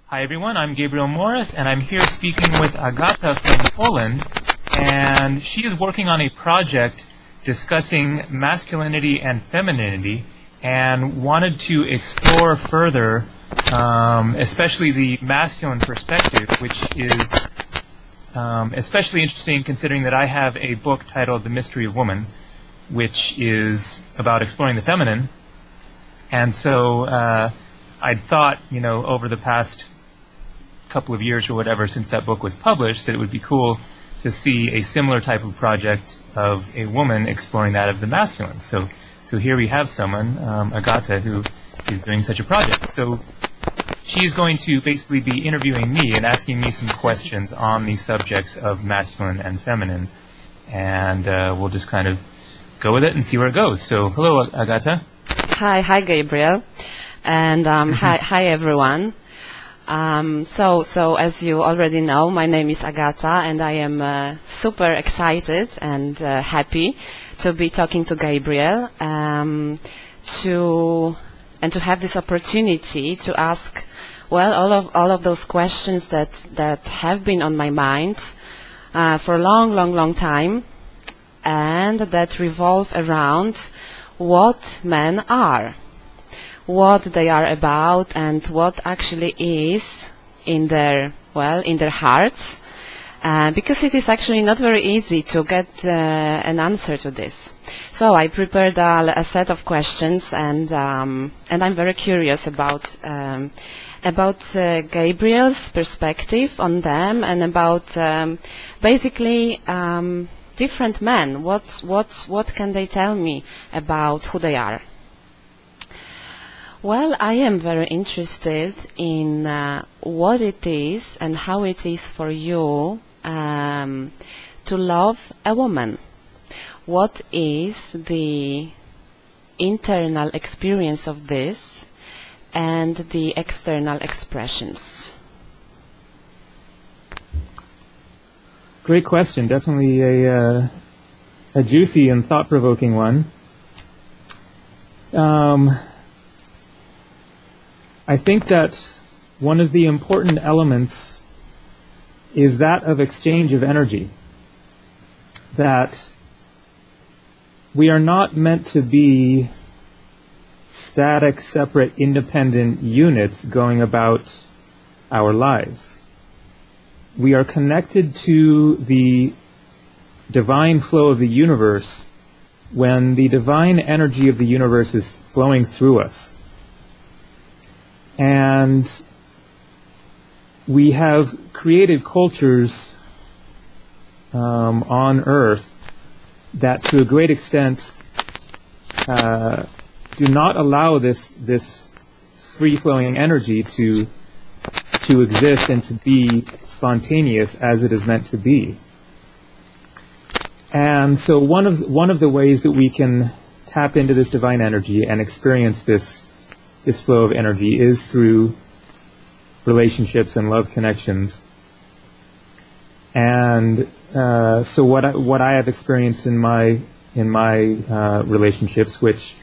Hi everyone, I'm Gabriel Morris, and I'm here speaking with Agata from Poland, and she is working on a project discussing masculinity and femininity, and wanted to explore further, especially the masculine perspective, which is especially interesting considering that I have a book titled The Mystery of Woman, which is about exploring the feminine, and so I'd thought, over the past couple of years or whatever since that book was published, that it would be cool to see a similar type of project of a woman exploring that of the masculine. So here we have someone, Agata, who is doing such a project. So she's going to basically be interviewing me and asking me some questions on the subjects of masculine and feminine, and we'll just kind of go with it and see where it goes. So hello, Agata. Hi, Gabriel, and hi everyone. So as you already know, my name is Agata, and I am super excited and happy to be talking to Gabriel, to have this opportunity to ask, well, all of those questions that have been on my mind for a long time, and that revolve around what men are, what they are about, and what actually is in their hearts, because it is actually not very easy to get an answer to this. So I prepared a set of questions, and I'm very curious about Gabriel's perspective on them, and about basically different men. What can they tell me about who they are? Well, I am very interested in what it is and how it is for you to love a woman. What is the internal experience of this and the external expressions? Great question. Definitely a juicy and thought-provoking one. I think that one of the important elements is that of exchange of energy. That we are not meant to be static, separate, independent units going about our lives. We are connected to the divine flow of the universe when the divine energy of the universe is flowing through us. And we have created cultures on Earth that, to a great extent, do not allow this free-flowing energy to exist and to be spontaneous as it is meant to be. And so one of the ways that we can tap into this divine energy and experience this flow of energy is through relationships and love connections. And so what I have experienced in my relationships, which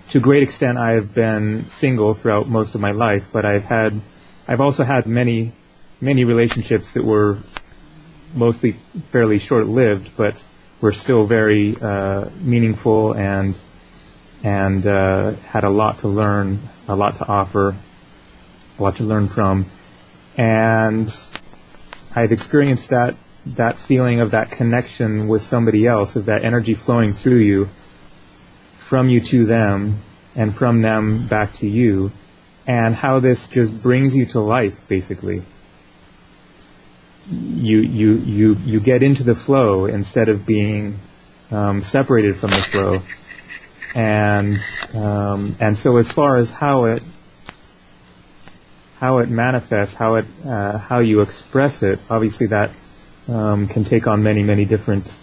to a great extent I have been single throughout most of my life, but I've also had many relationships that were mostly fairly short-lived, but were still very meaningful and had a lot to learn, a lot to offer, a lot to learn from. And I've experienced that feeling of that connection with somebody else, of that energy flowing through you, from you to them, and from them back to you, and how this just brings you to life, basically. You get into the flow instead of being separated from the flow. And so as far as how it manifests, how you express it, obviously that can take on many different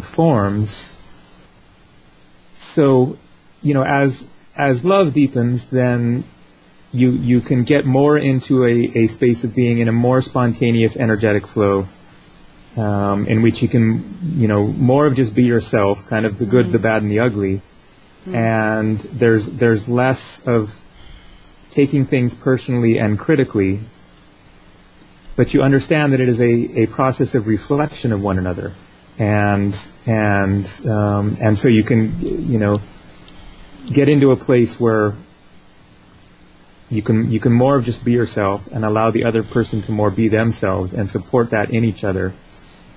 forms. So, as love deepens, then you can get more into a space of being in a more spontaneous, energetic flow, in which you can, more of just be yourself, kind of the good, the bad, and the ugly. And there's less of taking things personally and critically, but you understand that it is a process of reflection of one another, and so you can, you know, get into a place where you can more just be yourself and allow the other person to more be themselves and support that in each other,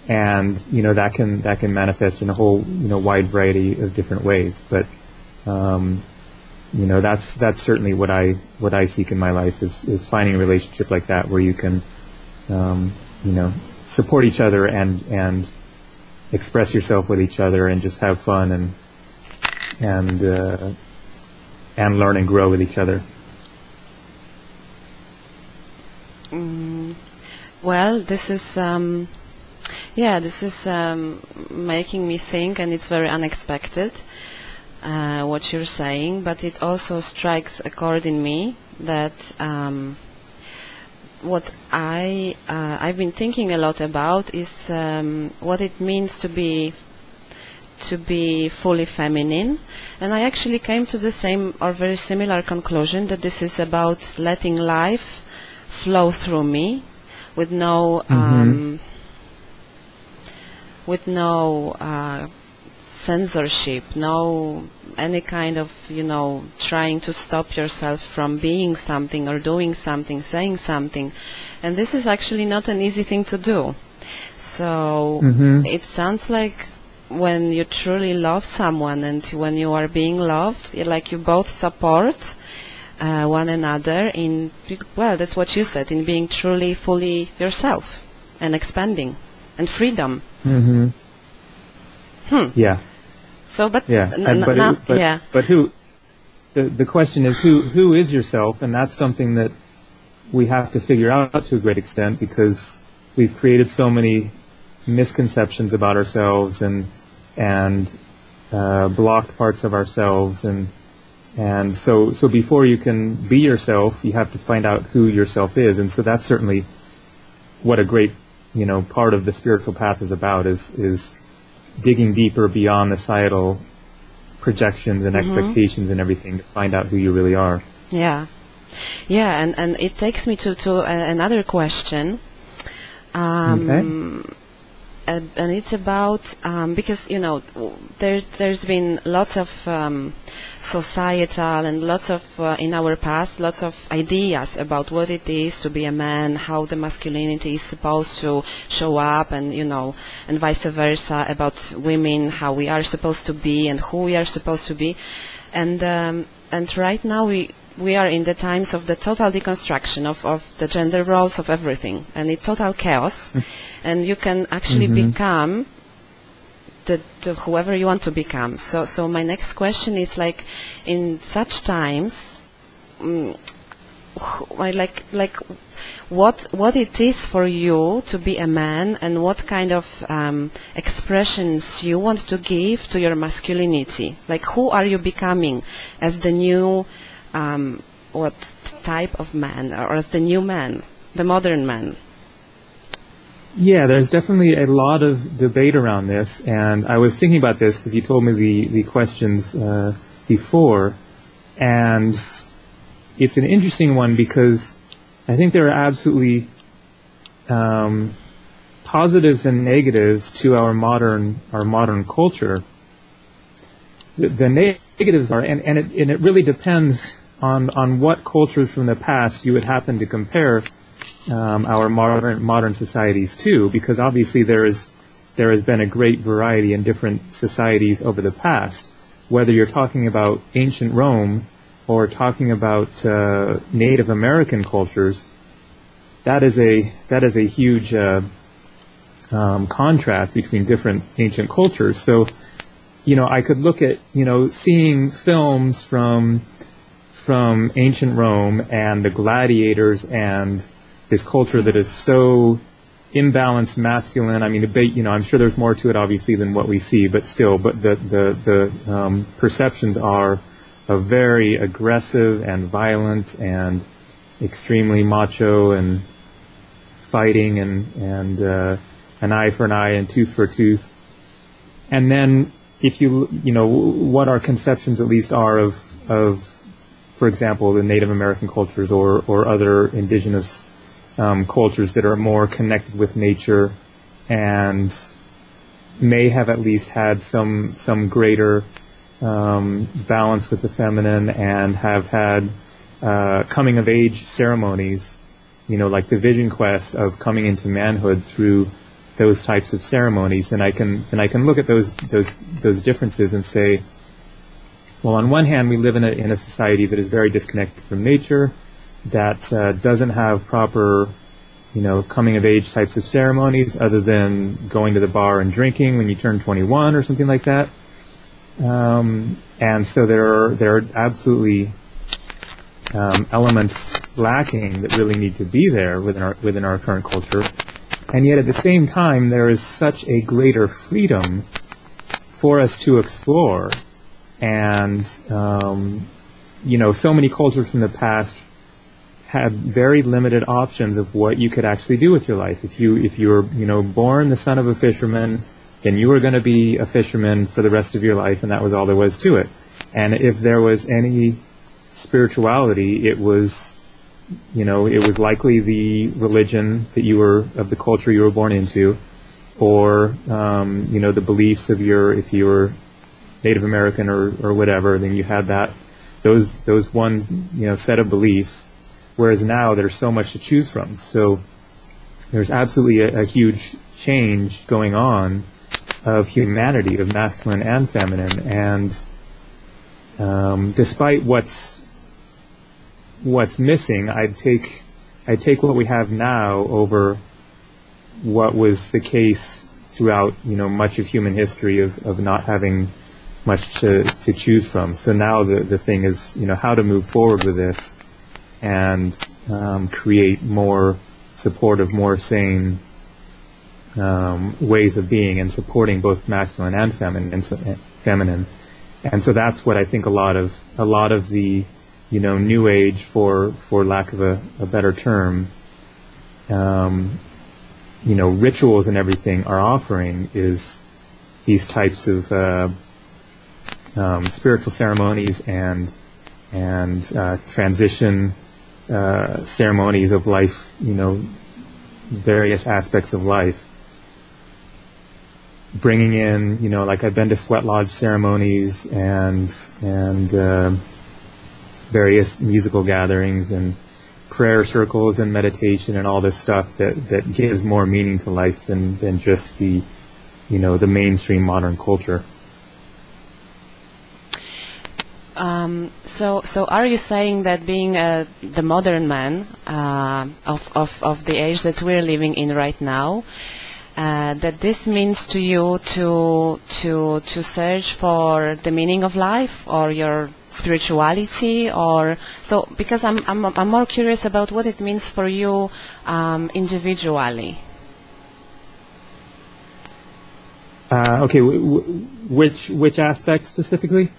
and you know that can manifest in a whole, you know, wide variety of different ways. But you know, that's certainly what I seek in my life is finding a relationship like that where you can you know, support each other and express yourself with each other and just have fun and learn and grow with each other. Well, this is making me think, and it's very unexpected what you're saying, but it also strikes a chord in me that what I've been thinking a lot about is what it means to be fully feminine, and I actually came to the same or very similar conclusion that this is about letting life flow through me with no censorship, no any kind of, you know, trying to stop yourself from being something or doing something, saying something. And this is actually not an easy thing to do. So it sounds like when you truly love someone and when you are being loved, like you both support one another in, well, that's what you said, in being truly, fully yourself and expanding and freedom. Yeah. So, but yeah, but who? The question is who is yourself, and that's something that we have to figure out to a great extent because we've created so many misconceptions about ourselves and blocked parts of ourselves, and so before you can be yourself, you have to find out who yourself is, and so that's certainly what a great, you know, part of the spiritual path is about is digging deeper beyond the societal projections and expectations and everything to find out who you really are. Yeah, and it takes me to another question. Okay. And it's about because, you know, there's been lots of societal and lots of in our past lots of ideas about what it is to be a man, how the masculinity is supposed to show up, and, you know, and vice versa about women, how we are supposed to be and who we are supposed to be, and right now we are in the times of the total deconstruction of the gender roles of everything, and it's total chaos. And you can actually become the whoever you want to become. So my next question is, like, in such times, like what it is for you to be a man, and what kind of expressions you want to give to your masculinity. Like, who are you becoming as the new what type of man, or as the new man, the modern man? Yeah, there's definitely a lot of debate around this, and I was thinking about this because you told me the questions before, and it's an interesting one because I think there are absolutely positives and negatives to our modern culture. The negatives are, and it really depends on what cultures from the past you would happen to compare our modern societies to, because obviously there has been a great variety in different societies over the past. Whether you're talking about ancient Rome or talking about Native American cultures, that is a huge contrast between different ancient cultures. So, you know, I could look at, you know, seeing films from ancient Rome and the gladiators and this culture that is so imbalanced masculine. I mean, you know, I'm sure there's more to it obviously than what we see, but still, the perceptions are of very aggressive and violent and extremely macho and fighting and an eye for an eye and tooth for a tooth. And then if you know what our conceptions at least are of for example, the Native American cultures or other indigenous cultures that are more connected with nature and may have at least had some greater balance with the feminine and have had coming of age ceremonies, like the vision quest of coming into manhood through those types of ceremonies. And I can look at those differences and say, well, on one hand, we live in a society that is very disconnected from nature, that doesn't have proper, coming of age types of ceremonies other than going to the bar and drinking when you turn 21 or something like that. And so there are absolutely elements lacking that really need to be there within our current culture. And yet at the same time, there is such a greater freedom for us to explore. And, so many cultures from the past had very limited options of what you could actually do with your life. If you were, born the son of a fisherman, then you were going to be a fisherman for the rest of your life, and that was all there was to it. And if there was any spirituality, it was likely the religion that you were, of the culture you were born into, or, the beliefs of if you were Native American or whatever, then you had those one, set of beliefs. Whereas now there's so much to choose from. So there's absolutely a huge change going on of humanity, of masculine and feminine. And despite what's missing, I'd take what we have now over what was the case throughout, much of human history of not having much to choose from. So now the thing is, how to move forward with this and create more supportive, more sane ways of being and supporting both masculine and feminine. And so that's what I think a lot of the new age, for lack of a better term, rituals and everything are offering is these types of spiritual ceremonies and transition ceremonies of life, various aspects of life. Bringing in, like I've been to sweat lodge ceremonies and various musical gatherings and prayer circles and meditation and all this stuff that gives more meaning to life than just the mainstream modern culture. So are you saying that being the modern man of the age that we're living in right now, that this means to you to search for the meaning of life or your spirituality, or so? Because I'm more curious about what it means for you individually. Okay, which aspect specifically?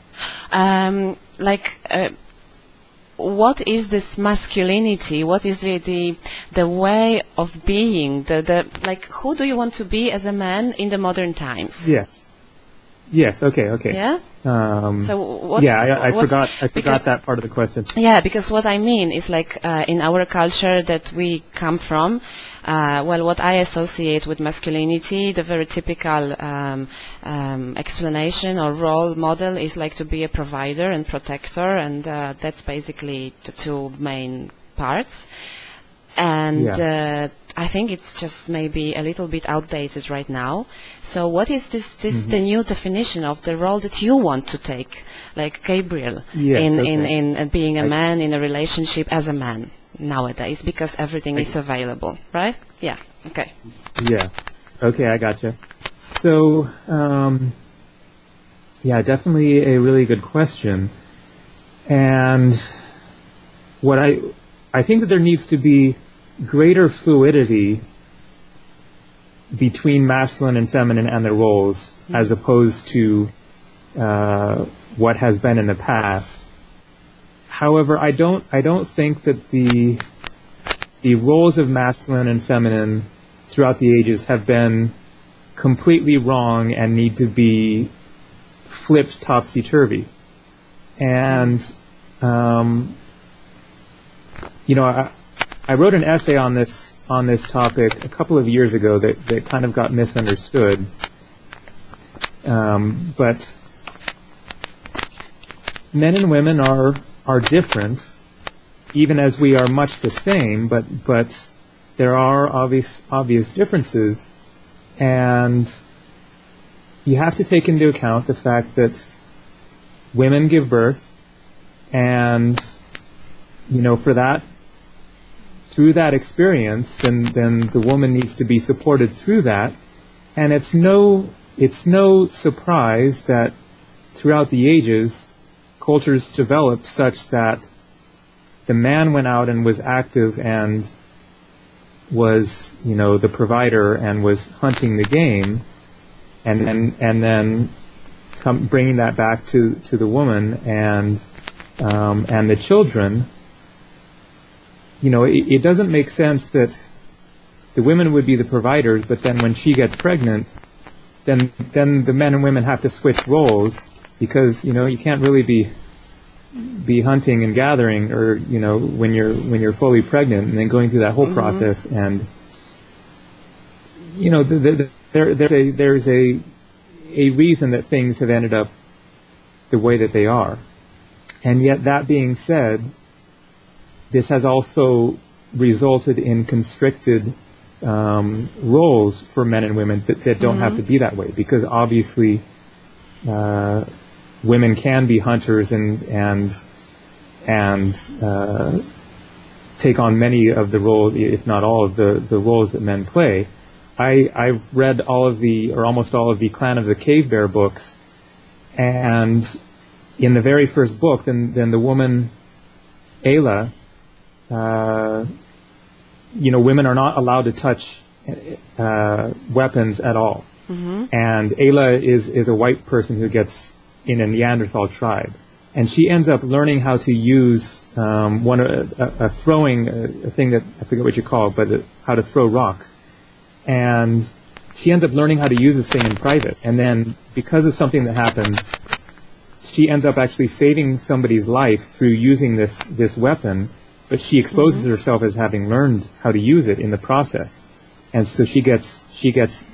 What is this masculinity? What is the way of being? Who do you want to be as a man in the modern times? Yes. Okay. Yeah. So I forgot that part of the question. Yeah, because what I mean is in our culture that we come from, what I associate with masculinity, the very typical explanation or role model is to be a provider and protector, and that's basically the two main parts. And I think it's just maybe a little bit outdated right now. So what is this the new definition of the role that you want to take, like Gabriel, in being a man in a relationship as a man nowadays, because everything is available, right? Yeah. Okay. Yeah. Okay, I gotcha. So, definitely a really good question. And what I think that there needs to be greater fluidity between masculine and feminine and their roles, as opposed to what has been in the past. However, I don't think that the roles of masculine and feminine throughout the ages have been completely wrong and need to be flipped topsy-turvy. And I wrote an essay on this topic a couple of years ago that kind of got misunderstood. But men and women are different, even as we are much the same. But there are obvious differences, and you have to take into account the fact that women give birth, and through that experience, then the woman needs to be supported through that. And it's no surprise that throughout the ages, cultures developed such that the man went out and was active and was, the provider and was hunting the game, and then bringing that back to the woman and the children. It doesn't make sense that the women would be the providers, but then when she gets pregnant, then the men and women have to switch roles, because you can't really be hunting and gathering, or when you're fully pregnant and then going through that whole process. And there's a reason that things have ended up the way that they are. And yet, that being said, this has also resulted in constricted roles for men and women that don't have to be that way, because obviously women can be hunters and take on many of the roles, if not all of the roles that men play. I've read almost all of the Clan of the Cave Bear books, and in the very first book, then the woman Ayla, women are not allowed to touch weapons at all. And Ayla is a white person who gets in a Neanderthal tribe, and she ends up learning how to use a thing that I forget what you call it, but how to throw rocks. And she ends up learning how to use this thing in private, and then because of something that happens, she ends up actually saving somebody's life through using this weapon. But she exposes herself as having learned how to use it in the process, and so she gets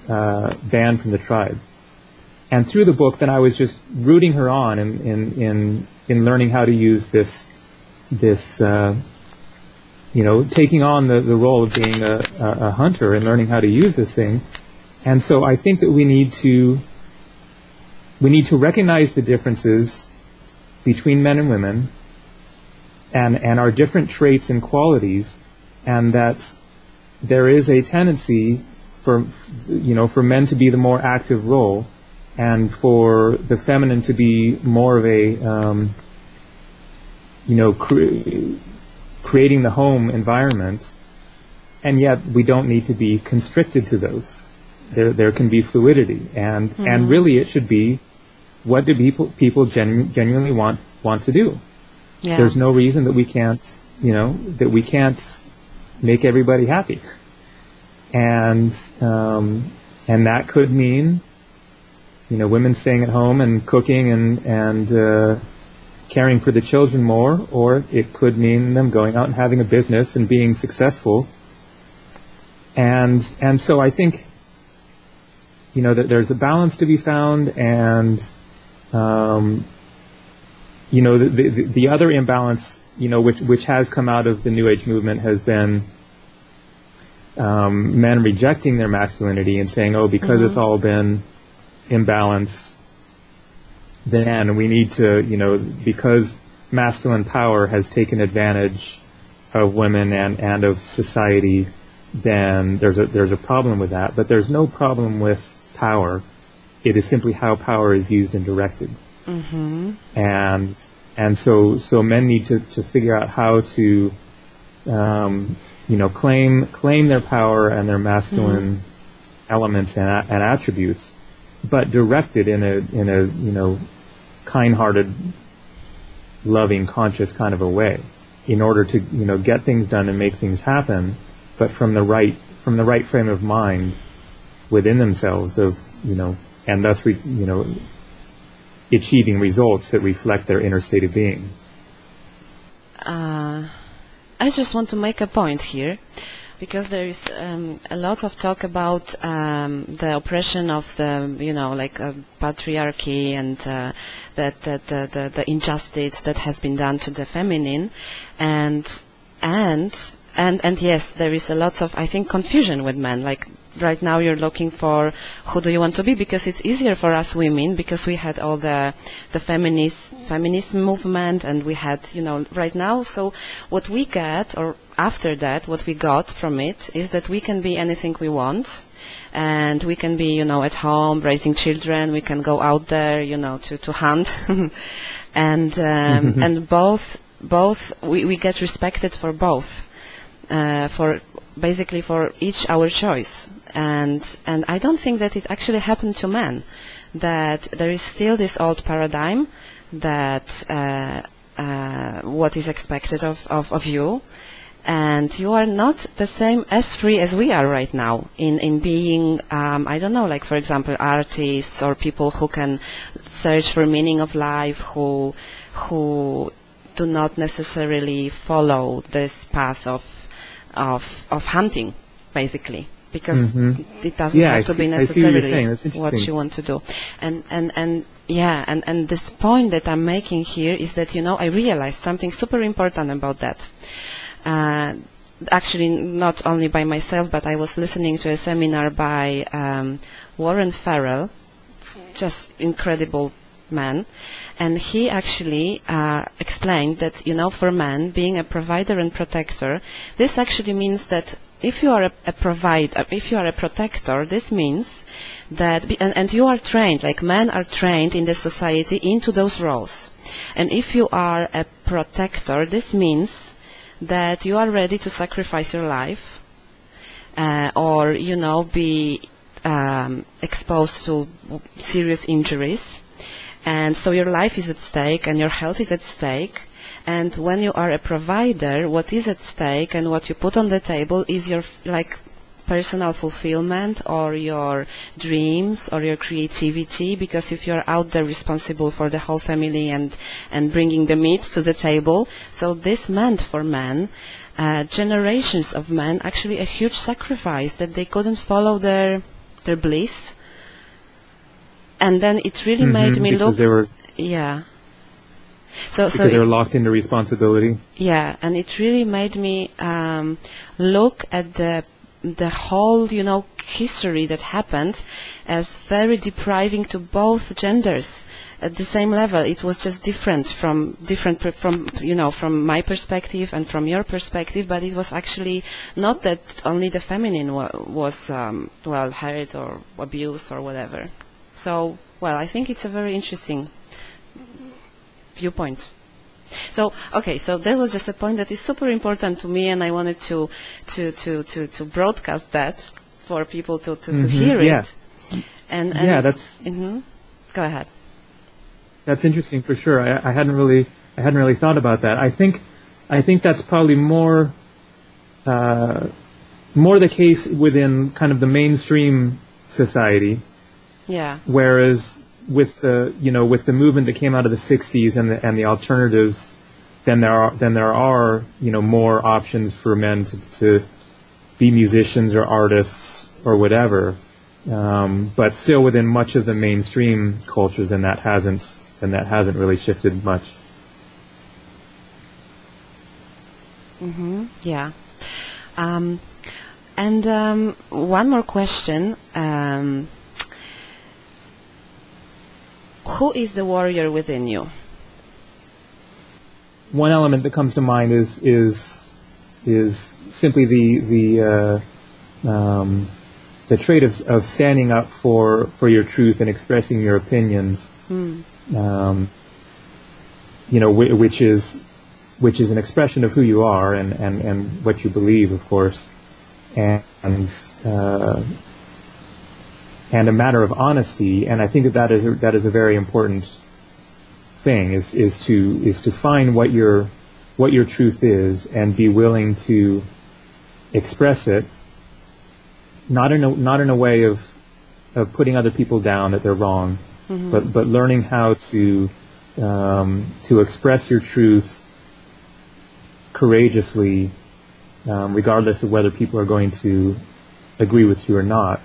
banned from the tribe. And through the book, then I was just rooting her on in learning how to use this taking on the role of being a hunter and learning how to use this thing. And so I think that we need to recognize the differences between men and women, and our different traits and qualities, and that there is a tendency for men to be the more active role, and for the feminine to be more of a creating the home environment. And yet we don't need to be constricted to those. There can be fluidity, and really it should be, what do people genuinely want to do? Yeah. There's no reason that we can't make everybody happy, and that could mean women staying at home and cooking and caring for the children more, or it could mean them going out and having a business and being successful. And so I think that there's a balance to be found, and the other imbalance, which has come out of the New Age movement, has been men rejecting their masculinity and saying, because it's all been imbalanced, then we need to, because masculine power has taken advantage of women and of society, then there's a problem with that. But there's no problem with power. It is simply how power is used and directed. And so men need to figure out how to claim their power and their masculine elements and attributes, but directed in a kind-hearted, loving, conscious kind of a way, in order to get things done and make things happen, but from the right frame of mind within themselves, and thus achieving results that reflect their inner state of being. I just want to make a point here, because there is a lot of talk about the oppression of the, like patriarchy and the injustice that has been done to the feminine, and yes, there is a lot of, I think, confusion with men. Like right now, you're looking for who do you want to be, because it's easier for us women, because we had all the feminist movement, and we had, right now. So what we get, or after that, what we got from it is that we can be anything we want, and we can be, at home raising children. We can go out there, to hunt, and and both we get respected for both, for basically for each our choice. And I don't think that it actually happened to men, that there is still this old paradigm that what is expected of you, and you are not the same as free as we are right now in being, I don't know, like for example, artists or people who can search for meaning of life, who do not necessarily follow this path of hunting, basically. Because it doesn't have to be necessarily what you want to do. And this point that I'm making here is that, I realized something super important about that. Actually, not only by myself, but I was listening to a seminar by Warren Farrell, just incredible man, and he actually explained that, for men, being a provider and protector, this actually means that if you are a provider, if you are a protector, this means that, and you are trained, like men are trained in the society into those roles. And if you are a protector, this means that you are ready to sacrifice your life, or, be exposed to serious injuries. And so your life is at stake and your health is at stake. And when you are a provider, what is at stake and what you put on the table is your personal fulfillment, or your dreams, or your creativity. Because if you're out there responsible for the whole family and bringing the meat to the table, so this meant for men, generations of men, actually a huge sacrifice, that they couldn't follow their bliss. And then it really made me look. So they're locked into responsibility. Yeah, and it really made me look at the whole, history that happened as very depriving to both genders at the same level. It was just different from my perspective and from your perspective, but it was actually not that only the feminine was hurt or abused or whatever. So, I think it's a very interesting viewpoint. So, okay, so that was just a point that is super important to me, and I wanted to broadcast that for people to hear it. And that's. Go ahead. That's interesting for sure. I hadn't really thought about that. I think that's probably more the case within kind of the mainstream society. Yeah. Whereas with the movement that came out of the 60s and the alternatives, then there are more options for men to be musicians or artists or whatever, but still within much of the mainstream cultures, then that hasn't really shifted much. Yeah. And one more question. Who is the warrior within you? One element that comes to mind is simply the trait of standing up for your truth and expressing your opinions. Which is an expression of who you are and what you believe, of course, and a matter of honesty. And I think that is a very important thing, is to find what your truth is and be willing to express it, not in a way of putting other people down that they're wrong, but learning how to express your truth courageously, regardless of whether people are going to agree with you or not,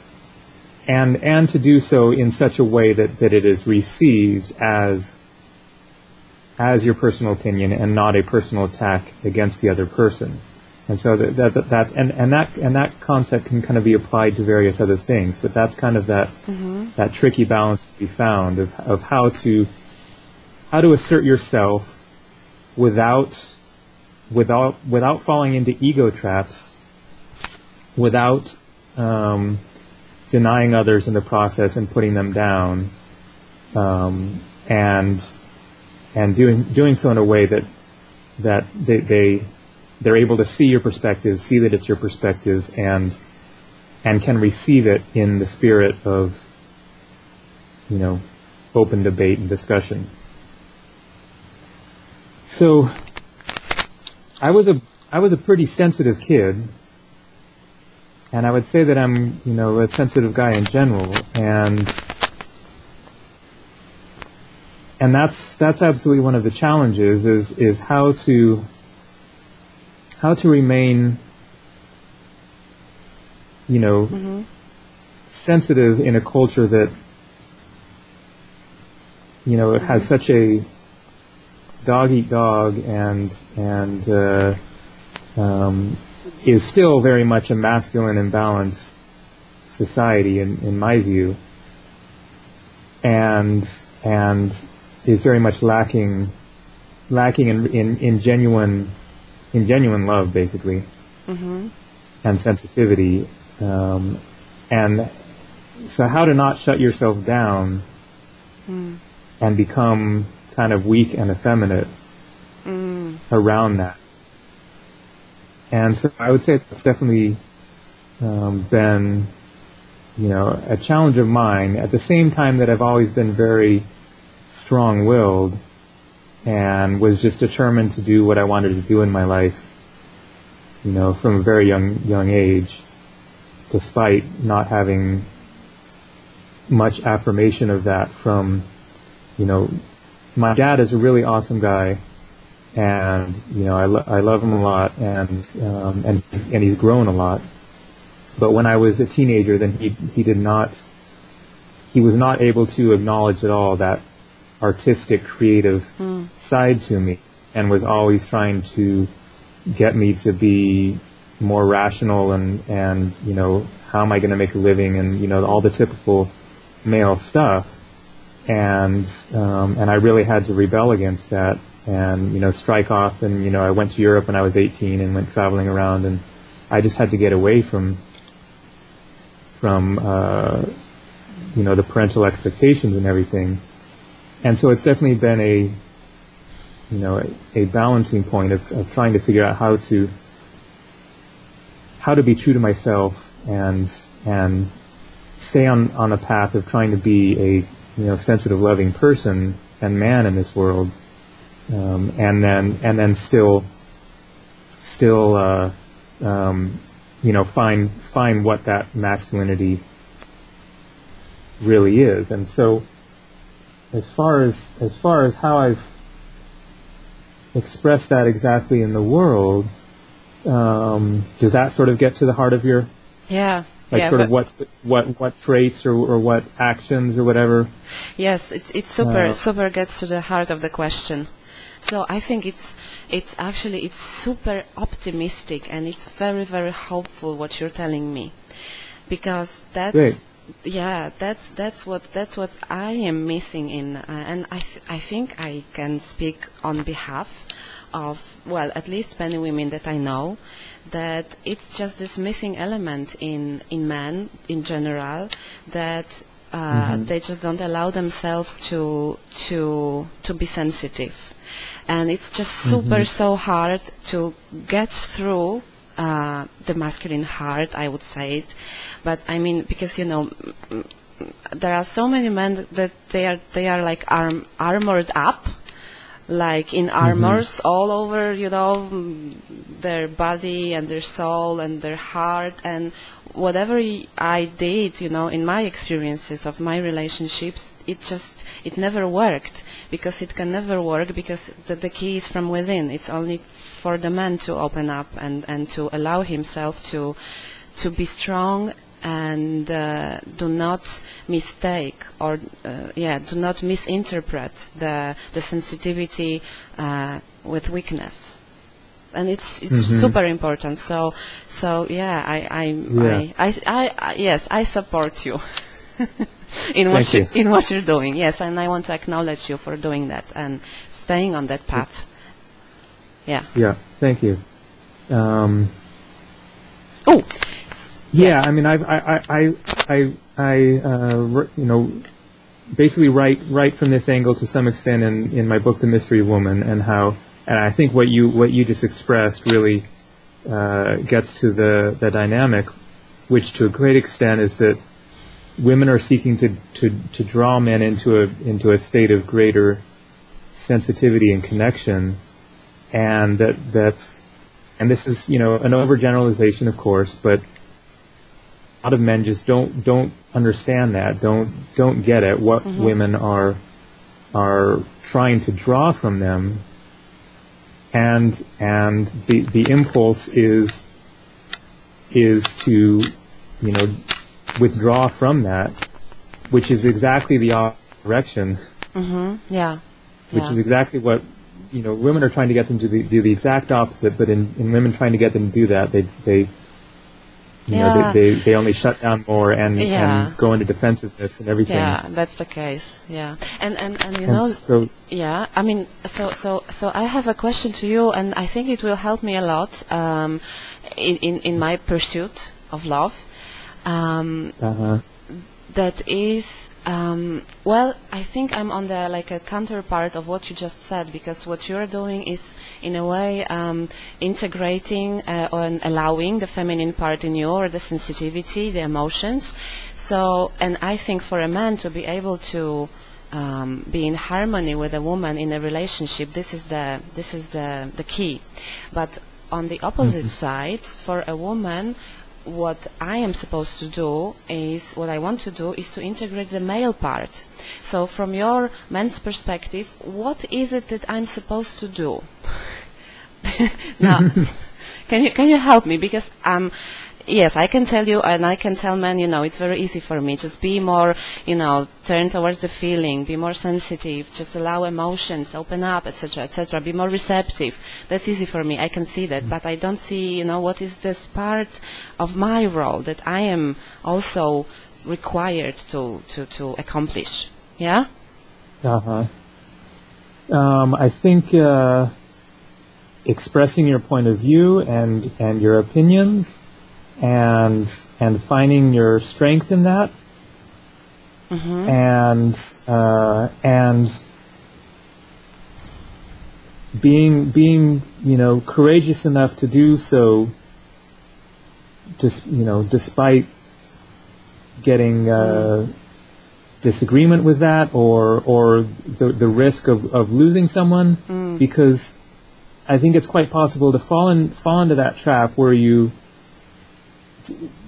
and to do so in such a way that it is received as your personal opinion and not a personal attack against the other person. And so that concept can kind of be applied to various other things, but that's kind of that tricky balance to be found of how to assert yourself without falling into ego traps, without denying others in the process and putting them down, and doing so in a way that they're able to see your perspective, see that it's your perspective, and can receive it in the spirit of, open debate and discussion. So, I was a pretty sensitive kid, and I would say that I'm, a sensitive guy in general, and that's absolutely one of the challenges is how to remain, sensitive in a culture that, it has such a dog eat dog and is still very much a masculine and balanced society in my view, and is very much lacking in genuine love, basically, and sensitivity, and so how to not shut yourself down and become kind of weak and effeminate around that. And so I would say that's definitely been, a challenge of mine, at the same time that I've always been very strong-willed and was just determined to do what I wanted to do in my life, from a very young age, despite not having much affirmation of that from, my dad is a really awesome guy, and I love him a lot, and he's grown a lot. But when I was a teenager, then he was not able to acknowledge at all that artistic, creative side to me, and was always trying to get me to be more rational and how am I going to make a living, and all the typical male stuff. And I really had to rebel against that and strike off, and I went to Europe when I was 18 and went traveling around, and I just had to get away from the parental expectations and everything. And so it's definitely been a balancing point of trying to figure out how to be true to myself and stay on a path of trying to be a sensitive, loving person and man in this world, and then still find what that masculinity really is. And so as far as how I've expressed that exactly in the world, does that sort of get to the heart of your what traits or what actions or whatever? Yes, it's super gets to the heart of the question. So I think it's super optimistic, and it's very, very hopeful what you're telling me, because that's Great. Yeah, that's what I am missing in, and I think I can speak on behalf of, well, at least many women that I know, that it's just this missing element in men in general, that they just don't allow themselves to be sensitive, and it's just so hard to get through the masculine heart, I would say it. But I mean, because there are so many men that they are like armored up, like in armors all over, their body and their soul and their heart, and whatever I did, in my experiences of my relationships, it never worked, because it can never work, because the key is from within. It's only for the man to open up and to allow himself to be strong, and do not mistake or do not misinterpret the sensitivity with weakness. And it's super important. So yeah, I support you in what you're doing. Yes, and I want to acknowledge you for doing that and staying on that path. Yeah. Yeah. Thank you. Yeah, I mean, basically write from this angle to some extent in my book, The Mystery Woman, and I think what you just expressed really gets to the dynamic, which to a great extent is that women are seeking to draw men into a state of greater sensitivity and connection, and this is an overgeneralization, of course, but a lot of men just don't understand that, don't get it, what women are trying to draw from them, and the impulse is to withdraw from that, which is exactly the opposite direction. Which is exactly what women are trying to get them to do the exact opposite, but in women trying to get them to do that, they only shut down more and go into defensiveness and everything. Yeah, that's the case. Yeah, and so, yeah, I mean, so I have a question to you, and I think it will help me a lot in my pursuit of love. That is, I think I'm on a counterpart of what you just said, because what you're doing is, in a way, integrating and allowing the feminine part in you, or the sensitivity, the emotions. So, and I think for a man to be able to be in harmony with a woman in a relationship, this is the key. But on the opposite side, for a woman, what I am supposed to do is, what I want to do is to integrate the male part. So from your man's perspective, what is it that I'm supposed to do? Now, can you help me? Because yes, I can tell you, and I can tell men, it's very easy for me. Just be more, turn towards the feeling, be more sensitive, just allow emotions, open up, etc., etc., be more receptive. That's easy for me. I can see that, but I don't see, what is this part of my role that I am also required to accomplish. Yeah? I think expressing your point of view and your opinions, and finding your strength in that, and being courageous enough to do so, just despite getting disagreement with that, or the risk of losing someone, because I think it's quite possible to fall into that trap where you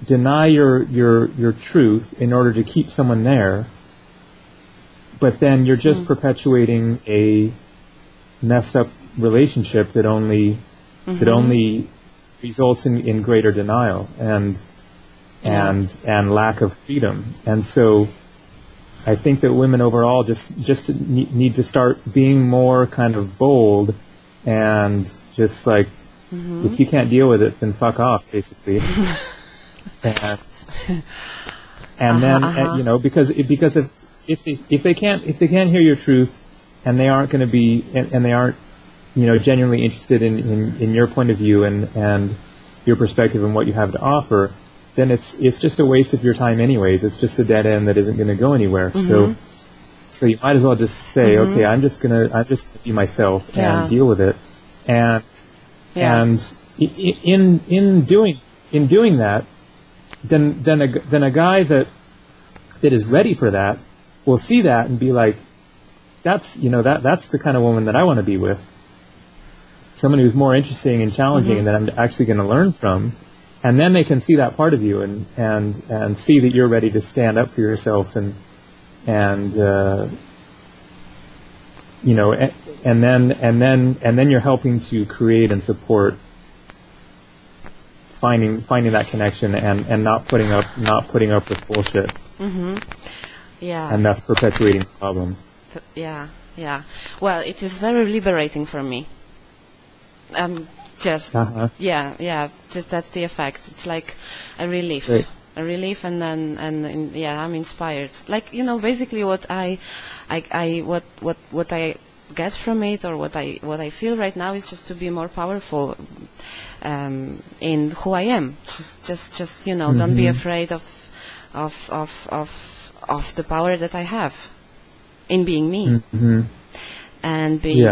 deny your truth in order to keep someone there, but then you're just perpetuating a messed up relationship that only results in greater denial and lack of freedom. And so I think that women overall just need to start being more kind of bold, and just like, if you can't deal with it, then fuck off, basically. And then because if they can't hear your truth, and they aren't going to be and they aren't genuinely interested in your point of view and your perspective and what you have to offer, then it's just a waste of your time anyways. It's just a dead end that isn't going to go anywhere. So you might as well just say, okay, I'm just gonna be myself and deal with it, and in doing that, then a guy that is ready for that will see that and be like, that's the kind of woman that I want to be with. Someone who's more interesting and challenging, and that I'm actually going to learn from, and then they can see that part of you and see that you're ready to stand up for yourself and you know, and then you're helping to create and support finding that connection and not putting up with bullshit. Mm-hmm. Yeah. And that's perpetuating the problem. Yeah. Well, it is very liberating for me. Just just that's the effect. It's like a relief. Right. A relief, and I'm inspired. Like, you know, basically what I get from it, or what I feel right now, is just to be more powerful in who I am. Just you know, don't be afraid of the power that I have in being me, and be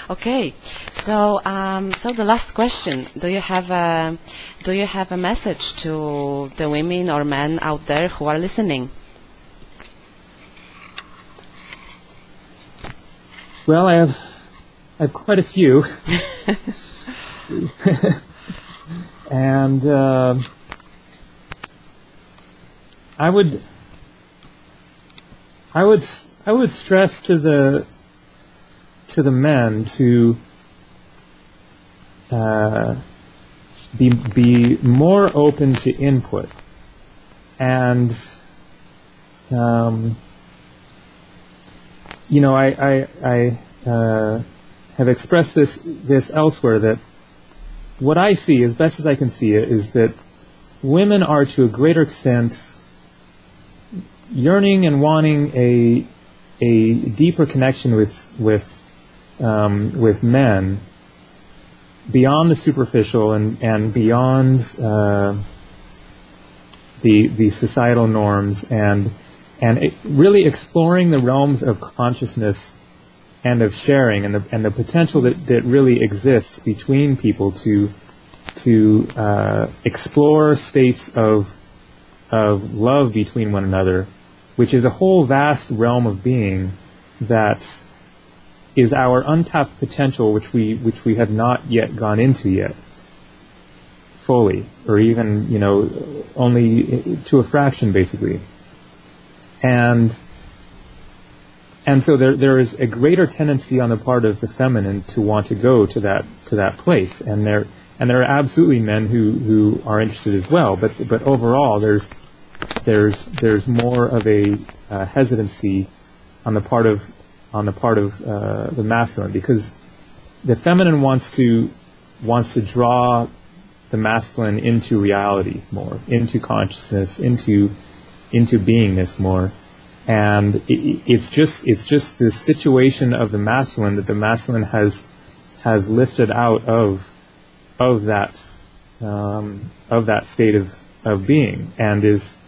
Okay, so the last question: Do you have a message to the women or men out there who are listening? Well, I have quite a few, and I would stress to the men to be more open to input, and you know, I have expressed this elsewhere, that what I see, as best as I can see it, is that women are to a greater extent yearning and wanting a deeper connection with men beyond the superficial and beyond the societal norms, and really exploring the realms of consciousness and of sharing, and the potential that really exists between people to explore states of love between one another, which is a whole vast realm of being that is our untapped potential, which we have not yet gone into yet fully, or even, you know, only to a fraction, basically. And so there is a greater tendency on the part of the feminine to want to go to that place, and there are absolutely men who are interested as well, but overall there's more of a hesitancy on the part of the masculine, because the feminine wants to draw the masculine into reality more, into consciousness, into beingness more, and it's just this situation of the masculine that the masculine has lifted out of that state of being, and is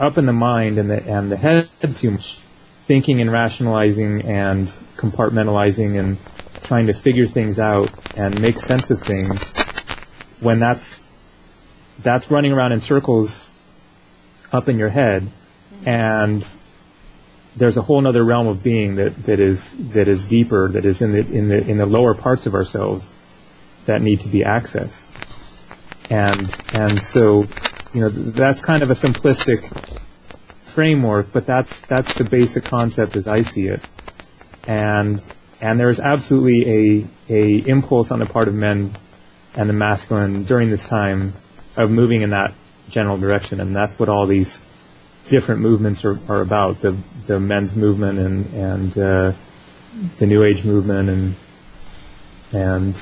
up in the mind and the head too much, thinking and rationalizing and compartmentalizing and trying to figure things out and make sense of things, when that's running around in circles up in your head, and there's a whole other realm of being that is deeper, that is in the lower parts of ourselves, that need to be accessed. And so, you know, that's kind of a simplistic framework, but that's the basic concept as I see it. And there is absolutely a impulse on the part of men and the masculine during this time of moving in that general direction, and that's what all these different movements are about: the men's movement and the New Age movement and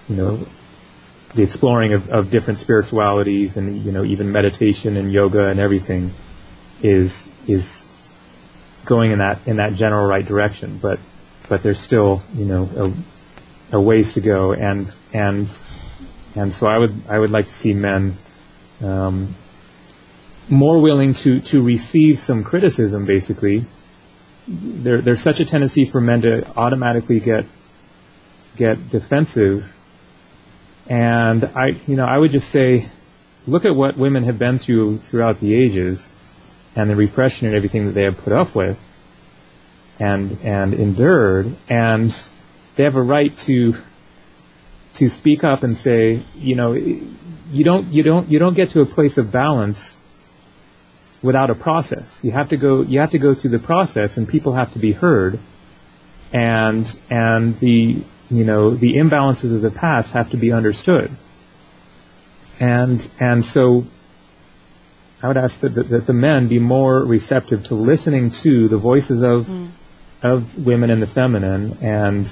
you know, the exploring of different spiritualities, and, you know, even meditation and yoga and everything is going in that general right direction, but there's still, you know, a ways to go, and so I would like to see men more willing to receive some criticism. Basically, there's such a tendency for men to automatically get defensive, and I would just say, look at what women have been through throughout the ages, and the repression and everything that they have put up with and endured, and they have a right to to speak up and say, you don't get to a place of balance without a process. You have to go through the process, and people have to be heard, and the imbalances of the past have to be understood. And so I would ask that the men be more receptive to listening to the voices of women in the feminine, and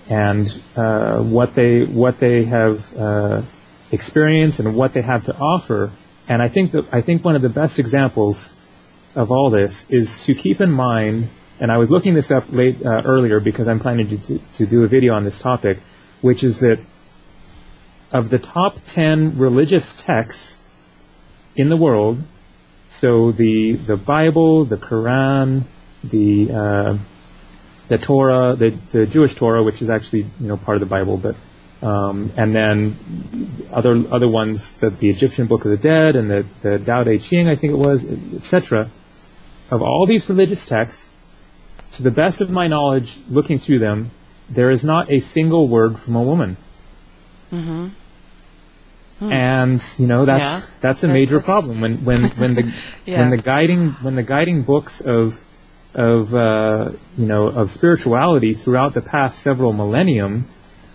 what they have experienced and what they have to offer. And I think one of the best examples of all this is to keep in mind, and I was looking this up earlier because I'm planning to do a video on this topic, which is that of the top 10 religious texts in the world, so the Bible, the Quran, the Torah, the Jewish Torah, which is actually part of the Bible, but and then other ones, the Egyptian Book of the Dead and the Tao Te Ching, I think it was, etc. Of all these religious texts, to the best of my knowledge, looking through them, there is not a single word from a woman. Mm-hmm. And that's a major problem when the guiding books of spirituality throughout the past several millennium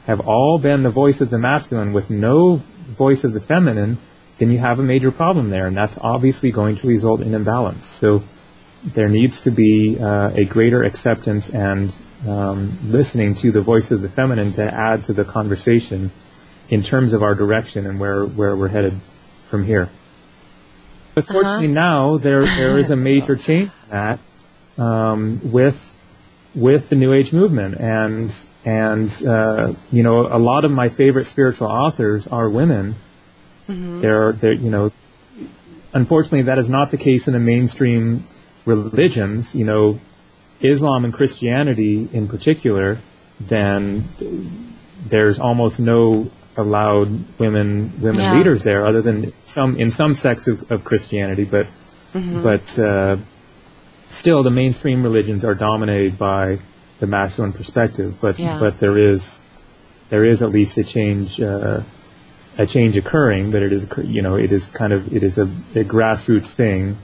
have all been the voice of the masculine with no voice of the feminine, then you have a major problem there, and that's obviously going to result in imbalance. So there needs to be a greater acceptance and listening to the voice of the feminine to add to the conversation in terms of our direction and where we're headed from here. But fortunately now there is a major change in that with the New Age movement, and a lot of my favorite spiritual authors are women. Mm-hmm. They're unfortunately that is not the case in the mainstream religions. Islam and Christianity in particular, then there's almost no allowed women leaders there, other than in some sects of Christianity, but still the mainstream religions are dominated by the masculine perspective. But there is at least a change occurring, but it is a grassroots thing,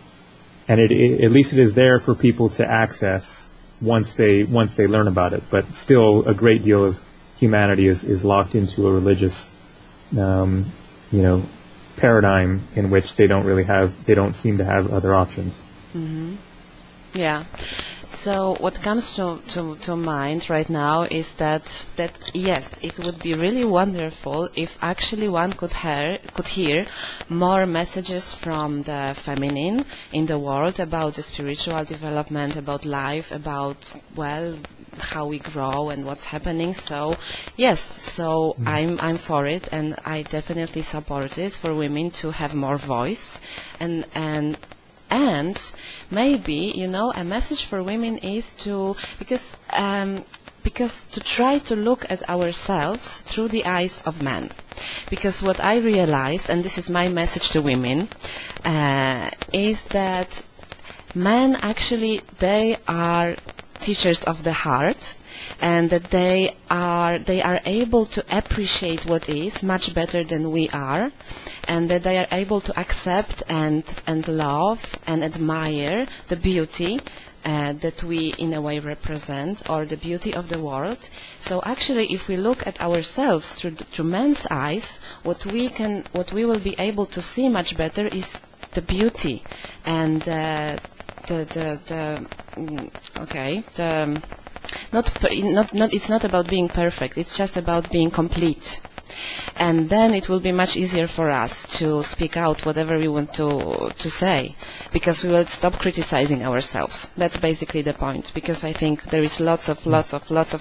and at least it is there for people to access once they learn about it. But still, a great deal of humanity is locked into a religious, paradigm in which they don't seem to have other options. Mm-hmm. Yeah. So what comes to mind right now is that yes, it would be really wonderful if actually one could hear more messages from the feminine in the world about the spiritual development, about life, about how we grow and what's happening. So yes, I'm for it, and I definitely support it for women to have more voice, and maybe, a message for women is because to try to look at ourselves through the eyes of men. Because what I realize, and this is my message to women, is that men actually, they are teachers of the heart, and that they are able to appreciate what is much better than we are, and that they are able to accept and love and admire the beauty that we in a way represent, or the beauty of the world. So actually, if we look at ourselves through men's eyes, what we will be able to see much better is the beauty and it's not about being perfect, it's just about being complete. And then it will be much easier for us to speak out whatever we want to say, because we will stop criticizing ourselves. That's basically the point, because I think there is lots of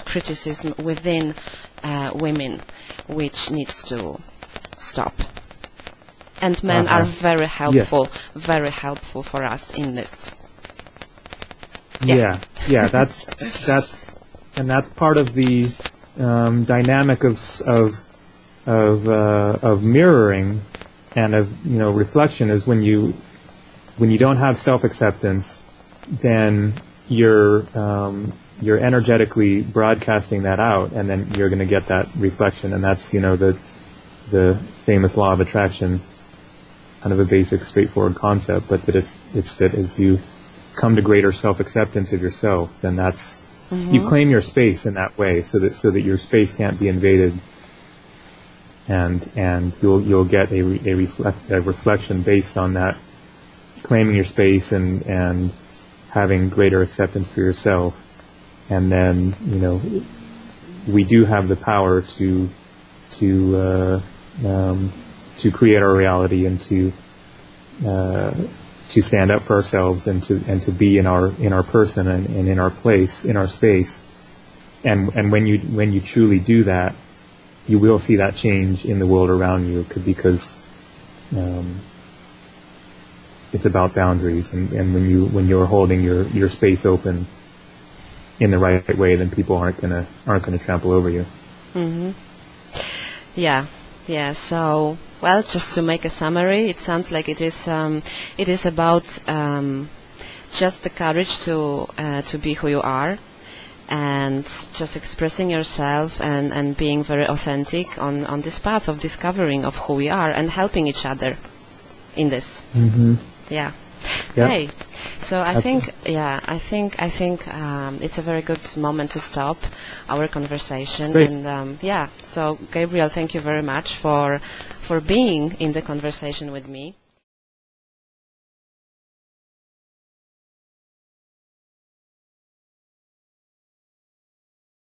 criticism within women, which needs to stop. And men are very helpful for us in this. Yeah, that's part of the dynamic of mirroring and of reflection, is when you don't have self-acceptance, then you're you're energetically broadcasting that out, and then you're going to get that reflection. And that's, the famous law of attraction, kind of a basic, straightforward concept, but that it's that as you come to greater self-acceptance of yourself, then that's, you claim your space in that way, so that your space can't be invaded, and you'll get a reflection based on that, claiming your space and having greater acceptance for yourself. And then, we do have the power to create our reality, and to stand up for ourselves, and to be in our person, and in our place, in our space. And when you truly do that, you will see that change in the world around you, because it's about boundaries, and when you're holding your space open in the right way, then people aren't gonna trample over you. Yeah. So, well, just to make a summary, it sounds like it is about just the courage to be who you are, and just expressing yourself, and being very authentic on this path of discovering of who we are, and helping each other in this. Yeah. Okay. So I think it's a very good moment to stop our conversation. Great. And so Gabriel, thank you very much for being in the conversation with me.